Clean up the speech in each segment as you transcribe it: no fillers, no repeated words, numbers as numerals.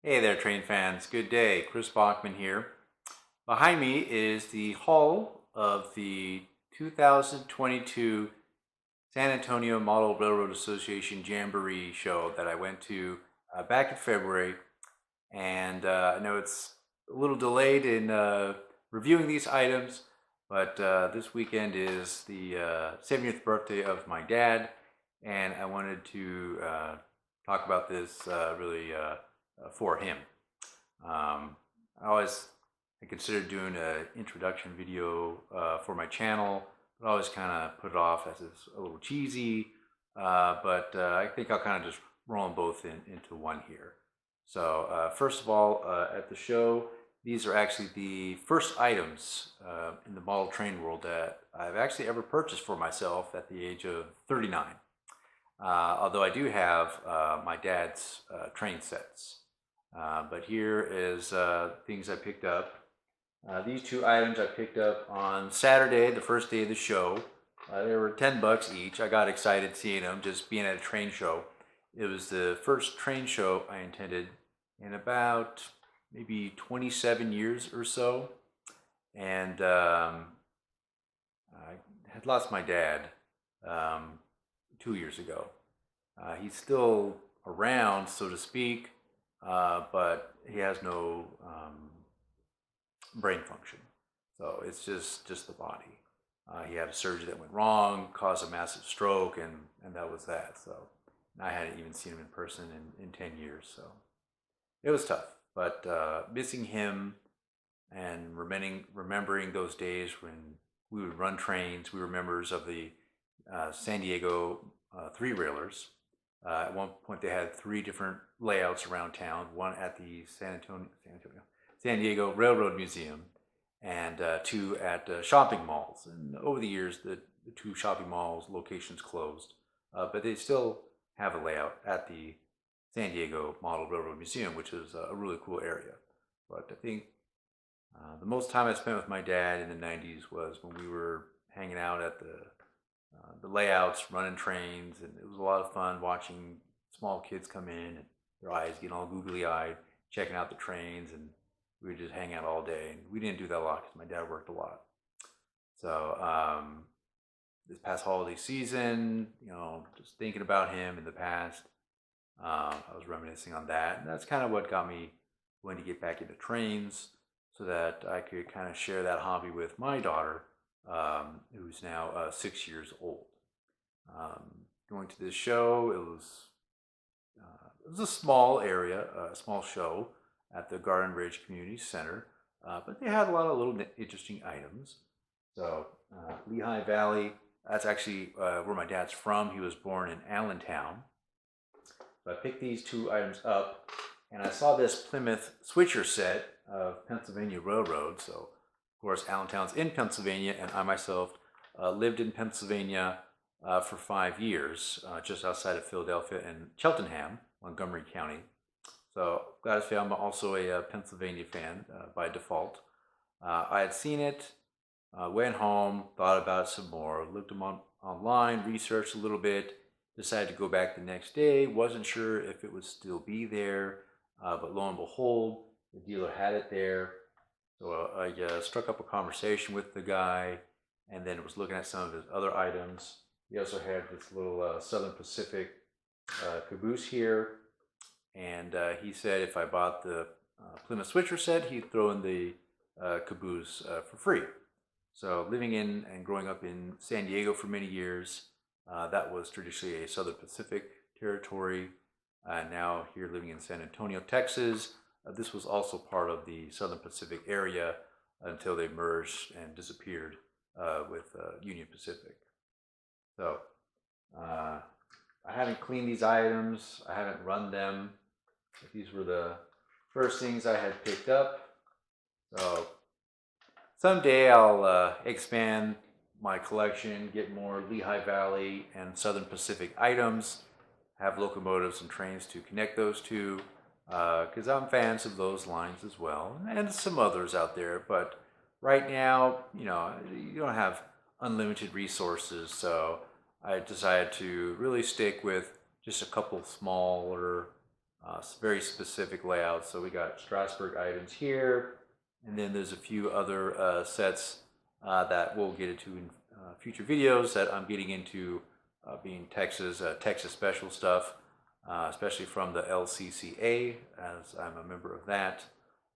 Hey there, train fans. Good day. Chris Bachman here. Behind me is the hull of the 2022 San Antonio Model Railroad Association Jamboree show that I went to back in February. And I know it's a little delayed in reviewing these items, but this weekend is the 70th birthday of my dad, and I wanted to talk about this for him. I considered doing an introduction video for my channel, but I always kind of put it off as it's a little cheesy. But I think I'll kind of just roll them both into one here. So first of all, at the show, these are actually the first items in the model train world that I've actually ever purchased for myself at the age of 39. Although I do have my dad's train sets. But here is things I picked up. These two items I picked up on Saturday, the first day of the show. They were $10 each. I got excited seeing them, just being at a train show. It was the first train show I attended in about maybe 27 years or so. And I had lost my dad 2 years ago. He's still around, so to speak, but he has no brain function. So it's just the body. He had a surgery that went wrong, caused a massive stroke, and that was that. So I hadn't even seen him in person in 10 years. So it was tough. But missing him and remembering those days when we would run trains, we were members of the San Diego three-railers. At one point, they had three different layouts around town, one at the San Diego Railroad Museum, and two at shopping malls. And over the years, the two shopping malls locations closed, but they still have a layout at the San Diego Model Railroad Museum, which is a really cool area. But I think the most time I spent with my dad in the 90s was when we were hanging out at the layouts, running trains, and it was a lot of fun watching small kids come in and their eyes getting all googly-eyed, checking out the trains, and we would just hang out all day. And we didn't do that a lot because my dad worked a lot. So this past holiday season, just thinking about him in the past, I was reminiscing on that, and that's kind of what got me going to get back into trains so that I could kind of share that hobby with my daughter, who's now 6 years old. Going to this show, it was a small area, a small show at the Garden Ridge Community Center, but they had a lot of little interesting items. So Lehigh Valley, that's actually where my dad's from. He was born in Allentown. So I picked these two items up, and I saw this Plymouth Switcher set of Pennsylvania Railroad. So, of course, Allentown's in Pennsylvania, and I myself lived in Pennsylvania for 5 years, just outside of Philadelphia in Cheltenham, Montgomery County. So glad to say I'm also a Pennsylvania fan by default. I had seen it, went home, thought about it some more, looked them online, researched a little bit, decided to go back the next day. Wasn't sure if it would still be there, but lo and behold, the dealer had it there. So I struck up a conversation with the guy, and then was looking at some of his other items. He also had this little Southern Pacific caboose here, and he said if I bought the Plymouth Switcher set, he'd throw in the caboose for free. So living in and growing up in San Diego for many years, that was traditionally a Southern Pacific territory. Now here living in San Antonio, Texas, this was also part of the Southern Pacific area until they merged and disappeared with Union Pacific. So I haven't cleaned these items. I haven't run them. But these were the first things I had picked up. So someday I'll expand my collection, get more Lehigh Valley and Southern Pacific items, have locomotives and trains to connect those two, because I'm fans of those lines as well, and some others out there. But right now, you don't have unlimited resources, so I decided to really stick with just a couple smaller very specific layouts. So we got Strasbourg items here, and then there's a few other sets that we'll get into in future videos that I'm getting into, being Texas special stuff, especially from the LCCA, as I'm a member of that,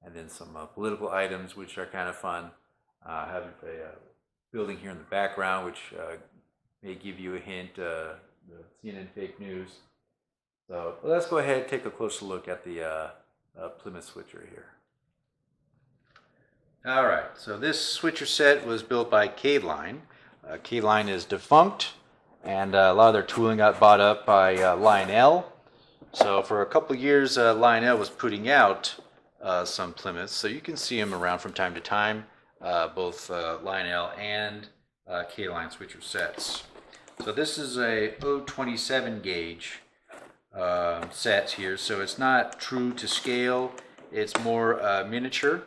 and then some political items which are kind of fun. Having a building here in the background which may give you a hint, the CNN fake news. So let's go ahead and take a closer look at the Plymouth Switcher here. Alright, so this switcher set was built by K-Line. K-Line is defunct, and a lot of their tooling got bought up by Lionel. So for a couple of years, Lionel was putting out some Plymouths, so you can see them around from time to time, both Lionel and K-Line switcher sets. So this is a 027 gauge set here, so it's not true to scale, it's more miniature.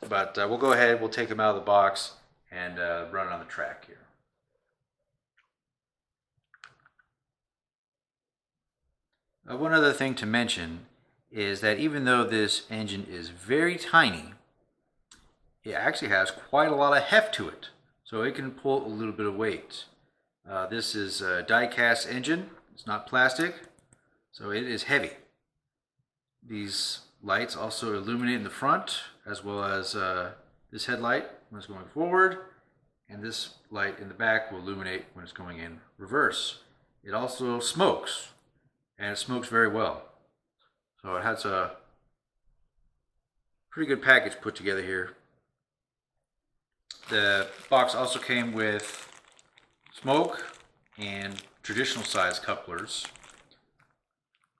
But we'll go ahead, we'll take them out of the box and run it on the track here. One other thing to mention is that even though this engine is very tiny, it actually has quite a lot of heft to it, so it can pull a little bit of weight. This is a die-cast engine, it's not plastic, so it is heavy. These lights also illuminate in the front, as well as this headlight when it's going forward, and this light in the back will illuminate when it's going in reverse. It also smokes, and it smokes very well. So it has a pretty good package put together here. The box also came with smoke and traditional size couplers.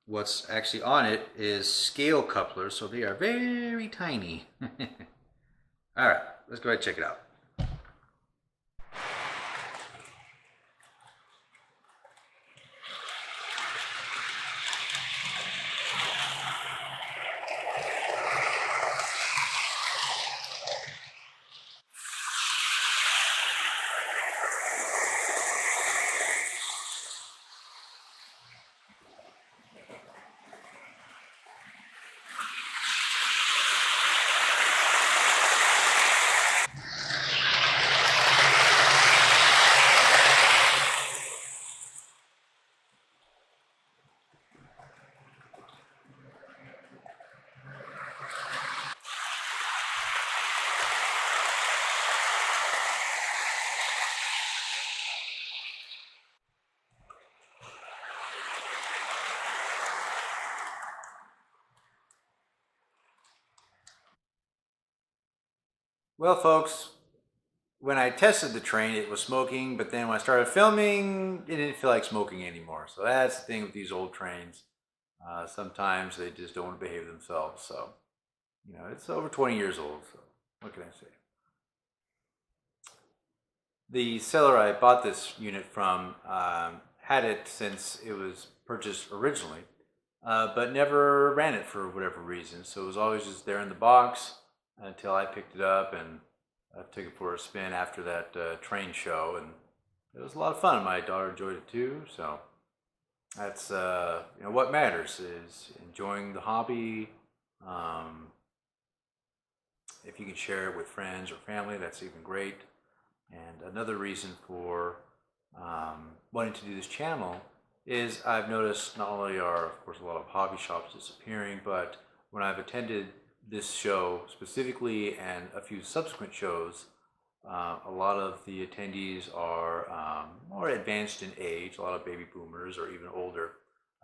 What's actually on it is scale couplers, so they are very tiny. Alright, let's go ahead and check it out. Well, folks, when I tested the train, it was smoking, but then when I started filming, it didn't feel like smoking anymore. So that's the thing with these old trains. Sometimes they just don't want to behave themselves. So, you know, it's over 20 years old, so what can I say? The seller I bought this unit from had it since it was purchased originally, but never ran it for whatever reason. So it was always just there in the box until I picked it up and took it for a spin after that train show, and it was a lot of fun. My daughter enjoyed it too, so that's you know, what matters is enjoying the hobby. If you can share it with friends or family, that's even great. And another reason for wanting to do this channel is I've noticed not only are, of course, a lot of hobby shops disappearing, but when I've attended this show specifically and a few subsequent shows, a lot of the attendees are more advanced in age, a lot of baby boomers or even older,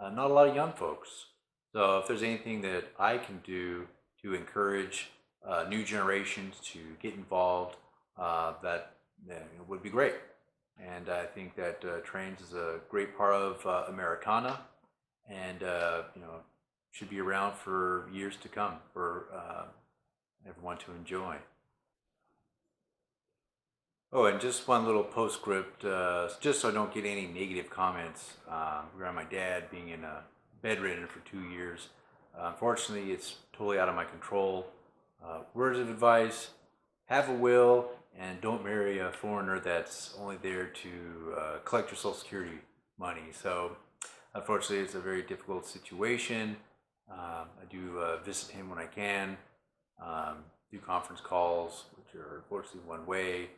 not a lot of young folks. So if there's anything that I can do to encourage new generations to get involved, that would be great. And I think that trains is a great part of Americana, and you know, should be around for years to come for everyone to enjoy. Oh, and just one little postscript, just so I don't get any negative comments regarding my dad being in bedridden for 2 years. Unfortunately, it's totally out of my control. Words of advice: have a will, and don't marry a foreigner that's only there to collect your Social Security money. So Unfortunately, it's a very difficult situation. I do visit him when I can, do conference calls, which are unfortunately one way,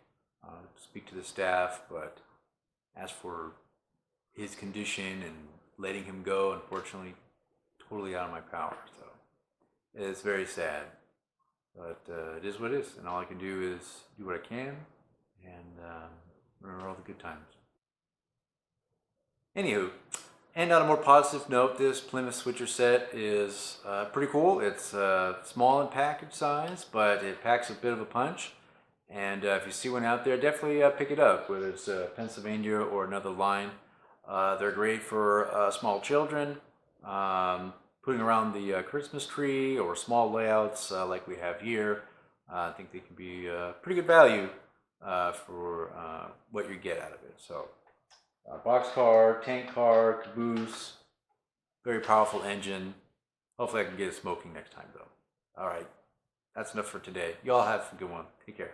speak to the staff, but as for his condition and letting him go, unfortunately, totally out of my power. So it's very sad, but it is what it is, and all I can do is do what I can and remember all the good times. Anywho, and on a more positive note, this Plymouth Switcher set is pretty cool. It's small in package size, but it packs a bit of a punch. And if you see one out there, definitely pick it up, whether it's Pennsylvania or another line. They're great for small children, putting around the Christmas tree or small layouts like we have here. I think they can be pretty good value for what you get out of it. So, boxcar, tank car, caboose, very powerful engine. Hopefully I can get it smoking next time though. All right, that's enough for today. Y'all have a good one. Take care.